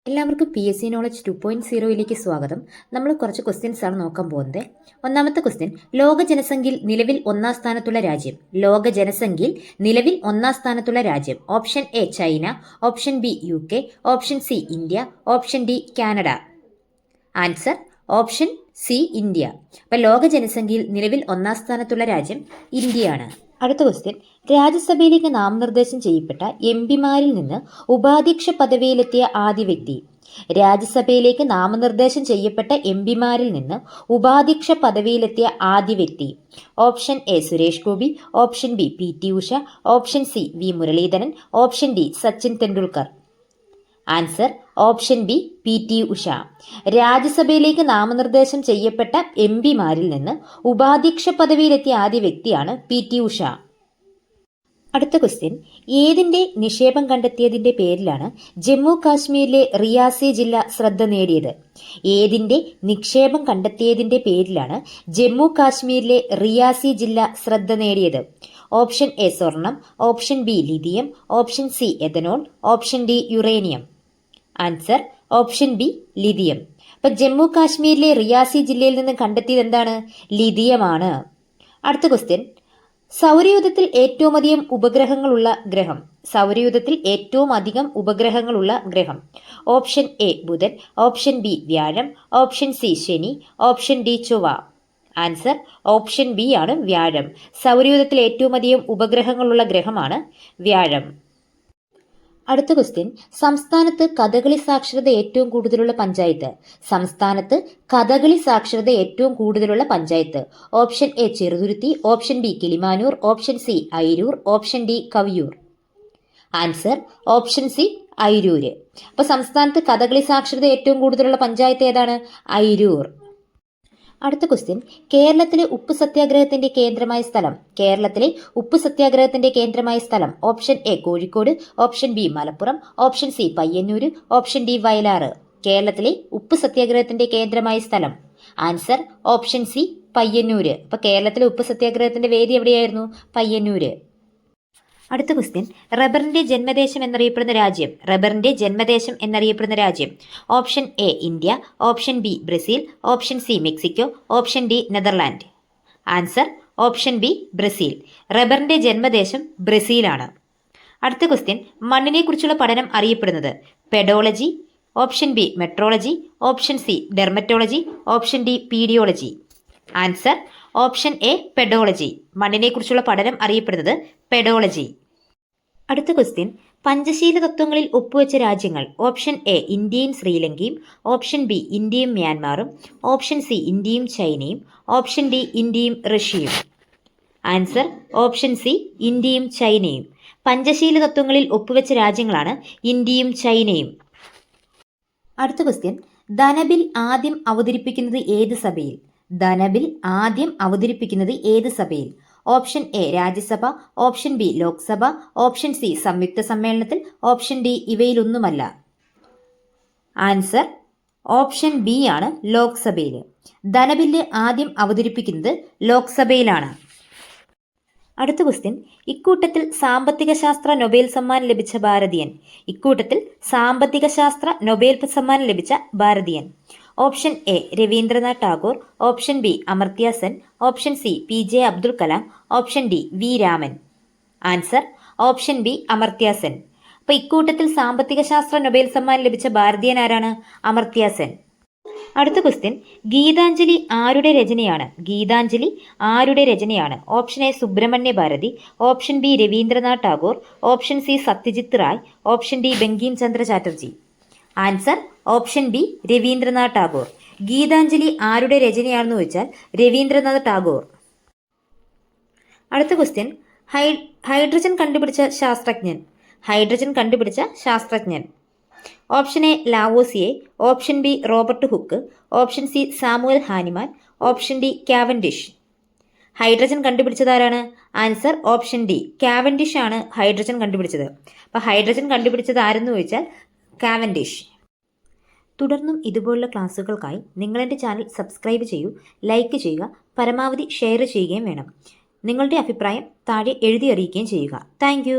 എല്ലാവർക്കും PSC knowledge 2.0യിലേക്ക് സ്വാഗതം. നമ്മൾ കുറച്ച് ക്വസ്റ്റ്യൻസ് ആണ് നോക്കാൻ പോകുന്നത്. ഒന്നാമത്തെ ക്വസ്റ്റ്യൻ, ലോക ജനസംഖ്യയിൽ നിലവിൽ ഒന്നാം സ്ഥാനത്തുള്ള രാജ്യം. ലോക ജനസംഖ്യയിൽ നിലവിൽ ഒന്നാം സ്ഥാനത്തുള്ള രാജ്യം. Option A China, option B UK, option C India, option D Canada. Answer option C India. അപ്പം ലോക ജനസംഖ്യയിൽ നിലവിൽ ഒന്നാം സ്ഥാനത്തുള്ള രാജ്യം ഇന്ത്യയാണ്. അടുത്ത ക്വസ്റ്റ്യൻ, രാജ്യസഭയിലേക്ക് നാമനിർദ്ദേശം ചെയ്യപ്പെട്ട MPമാരിൽ നിന്ന് ഉപാധ്യക്ഷ പദവിയിലെത്തിയ ആദ്യ വ്യക്തി. രാജ്യസഭയിലേക്ക് നാമനിർദ്ദേശം ചെയ്യപ്പെട്ട MPമാരിൽ നിന്ന് ഉപാധ്യക്ഷ പദവിയിലെത്തിയ ആദ്യ വ്യക്തി. Option A Suresh Gopi, option B PT Usha, option C V Muraleedharan, option D Sachin Tendulkar. Answer option B PT Usha. രാജ്യസഭയിലേക്ക് നാമനിർദ്ദേശം ചെയ്യപ്പെട്ട MPമാരിൽ നിന്ന് ഉപാധ്യക്ഷ പദവിയിലെത്തിയ ആദ്യ വ്യക്തിയാണ് PT ഉഷ. അടുത്ത ക്വസ്റ്റ്യൻ, ഏതിന്റെ നിക്ഷേപം കണ്ടെത്തിയതിന്റെ പേരിലാണ് ജമ്മു കാശ്മീരിലെ റിയാസി ജില്ല ശ്രദ്ധ നേടിയത്? ഏതിന്റെ നിക്ഷേപം കണ്ടെത്തിയതിന്റെ പേരിലാണ് ജമ്മു കാശ്മീരിലെ റിയാസി ജില്ല ശ്രദ്ധ നേടിയത്? ഓപ്ഷൻ എ സ്വർണം, option B lithium, option C ethanol, option D uranium. Answer option B lithium. അപ്പൊ ജമ്മു കാശ്മീരിലെ റിയാസി ജില്ലയിൽ നിന്ന് കണ്ടെത്തിയത് എന്താണ്? ലിഥിയമാണ്. അടുത്ത ക്വസ്റ്റ്യൻ, സൗരയൂഥത്തിൽ ഏറ്റവും അധികം ഉപഗ്രഹങ്ങളുള്ള ഗ്രഹം. സൗരയൂഥത്തിൽ ഏറ്റവും അധികം ഉപഗ്രഹങ്ങളുള്ള ഗ്രഹം. ഓപ്ഷൻ എ ബുധൻ, ഓപ്ഷൻ ബി വ്യാഴം, ഓപ്ഷൻ സി ശനി, ഓപ്ഷൻ ഡി ചൊവ്വ. ആൻസർ ഓപ്ഷൻ ബി ആണ് വ്യാഴം. സൗരയൂഥത്തിൽ ഏറ്റവും അധികം ഉപഗ്രഹങ്ങളുള്ള ഗ്രഹമാണ് വ്യാഴം. അടുത്ത ക്വസ്റ്റ്യൻ, സംസ്ഥാനത്ത് കഥകളി സാക്ഷരത ഏറ്റവും കൂടുതലുള്ള പഞ്ചായത്ത്. സംസ്ഥാനത്ത് കഥകളി സാക്ഷരത ഏറ്റവും കൂടുതലുള്ള panchayat. Option A Cheruthuruthy, option B Kilimanoor, option C Ayiroor, option D Kaviyoor. Answer option C Ayiroor. അപ്പൊ സംസ്ഥാനത്ത് കഥകളി സാക്ഷരത ഏറ്റവും കൂടുതലുള്ള പഞ്ചായത്ത് ഏതാണ്? അയിരൂർ. അടുത്ത ക്വസ്റ്റ്യൻ, കേരളത്തിലെ ഉപ്പ് സത്യാഗ്രഹത്തിന്റെ കേന്ദ്രമായ സ്ഥലം. കേരളത്തിലെ ഉപ്പ് സത്യാഗ്രഹത്തിന്റെ കേന്ദ്രമായ സ്ഥലം. Option A Kozhikode, option B Malappuram, option C Payyanur, option D Vayalar. കേരളത്തിലെ ഉപ്പ് സത്യാഗ്രഹത്തിന്റെ കേന്ദ്രമായ സ്ഥലം. Answer option C Payyanur. അപ്പൊ കേരളത്തിലെ ഉപ്പ് സത്യാഗ്രഹത്തിന്റെ വേദി എവിടെയായിരുന്നു? പയ്യന്നൂര്. അടുത്ത ക്വസ്റ്റ്യൻ, റബ്ബറിന്റെ ജന്മദേശം എന്നറിയപ്പെടുന്ന രാജ്യം. റബ്ബറിന്റെ ജന്മദേശം എന്നറിയപ്പെടുന്ന രാജ്യം. Option A India, option B Brazil, option C Mexico, option D Netherland. Answer option B Brazil. റബ്ബറിന്റെ ജന്മദേശം ബ്രസീലാണ്. അടുത്ത ക്വസ്റ്റ്യൻ, മണ്ണിനെ കുറിച്ചുള്ള പഠനം അറിയപ്പെടുന്നത്. Pedology, option B metrology, option C dermatology, option D pediology. Answer option A pedology. മണ്ണിനെ കുറിച്ചുള്ള പഠനം അറിയപ്പെടുന്നത് പെഡോളജി. അടുത്ത ക്വസ്റ്റ്യൻ, പഞ്ചശീല തത്വങ്ങളിൽ ഒപ്പുവെച്ച രാജ്യങ്ങൾ. ഓപ്ഷൻ എ ഇന്ത്യയും ശ്രീലങ്കയും, ഓപ്ഷൻ ബി ഇന്ത്യയും മ്യാൻമാറും, ഓപ്ഷൻ സി ഇന്ത്യയും ചൈനയും, ഓപ്ഷൻ ഡി ഇന്ത്യയും റഷ്യയും. ആൻസർ ഓപ്ഷൻ സി ഇന്ത്യയും ചൈനയും. പഞ്ചശീല തത്വങ്ങളിൽ ഒപ്പുവെച്ച രാജ്യങ്ങളാണ് ഇന്ത്യയും ചൈനയും. അടുത്ത ക്വസ്റ്റ്യൻ, ധനബിൽ ആദ്യം അവതരിപ്പിക്കുന്നത് ഏത് സഭയിൽ? ധനബിൽ ആദ്യം അവതരിപ്പിക്കുന്നത് ഏത് സഭയിൽ? Option A Rajya Sabha, option B Lok Sabha, option C സംയുക്ത സമ്മേളനത്തിൽ, ഓപ്ഷൻ ഡി ഇവയിലൊന്നുമല്ല. ആൻസർ ഓപ്ഷൻ ബി ആണ് ലോക്സഭയിൽ. ധനബില്ല് ആദ്യം അവതരിപ്പിക്കുന്നത് ലോക്സഭയിലാണ്. അടുത്ത ക്വസ്റ്റ്യൻ, ഇക്കൂട്ടത്തിൽ സാമ്പത്തിക ശാസ്ത്ര നൊബേൽ സമ്മാനം ലഭിച്ച ഭാരതീയൻ. ഇക്കൂട്ടത്തിൽ സാമ്പത്തിക ശാസ്ത്ര നൊബേൽ സമ്മാനം ലഭിച്ച ഭാരതീയൻ. Option A Rabindranath Tagore, option B Amartya Sen, option C PJ Abdul Kalam, option D V Raman. Answer option B Amartya Sen. അപ്പൊ ഇക്കൂട്ടത്തിൽ സാമ്പത്തിക ശാസ്ത്ര നൊബേൽ സമ്മാനം ലഭിച്ച ഭാരതീയൻ ആരാണ്? അമർത്യ സെൻ. അടുത്ത ക്വസ്റ്റ്യൻ, ഗീതാഞ്ജലി ആരുടെ രചനയാണ്? ഗീതാഞ്ജലി ആരുടെ രചനയാണ്? Option A Subramania Bharati, option B Rabindranath Tagore, option C Satyajit Ray, option D Bankim Chandra Chatterjee. Answer option B Rabindranath Tagore. Gitanjali ആരുടെ രചനയാണെന്ന് ചോദിച്ചാൽ രവീന്ദ്രനാഥ് ടാഗോർ. അടുത്ത ക്വസ്റ്റ്യൻ, ഹൈഡ്രജൻ കണ്ടുപിടിച്ച ശാസ്ത്രജ്ഞൻ. ഹൈഡ്രജൻ കണ്ടുപിടിച്ച ശാസ്ത്രജ്ഞൻ. Option A Lavoisier, option B Robert Hooke, option C Samuel Hahnemann, option D Cavendish. Hydrogen കണ്ടുപിടിച്ചതാരാണ്? ആൻസർ ഓപ്ഷൻ ഡി കാവൻഡിഷ് ആണ് ഹൈഡ്രജൻ കണ്ടുപിടിച്ചത്. അപ്പോൾ ഹൈഡ്രജൻ കണ്ടുപിടിച്ചത് ആരെന്ന് ചോദിച്ചാൽ കാവൻഡിഷ്. തുടർന്നും ഇതുപോലുള്ള ക്ലാസ്സുകൾക്കായി നിങ്ങളെൻ്റെ ചാനൽ സബ്സ്ക്രൈബ് ചെയ്യൂ, ലൈക്ക് ചെയ്യുക, പരമാവധി ഷെയർ ചെയ്യുകയും വേണം. നിങ്ങളുടെ അഭിപ്രായം താഴെ എഴുതി അറിയിക്കുകയും ചെയ്യുക. താങ്ക്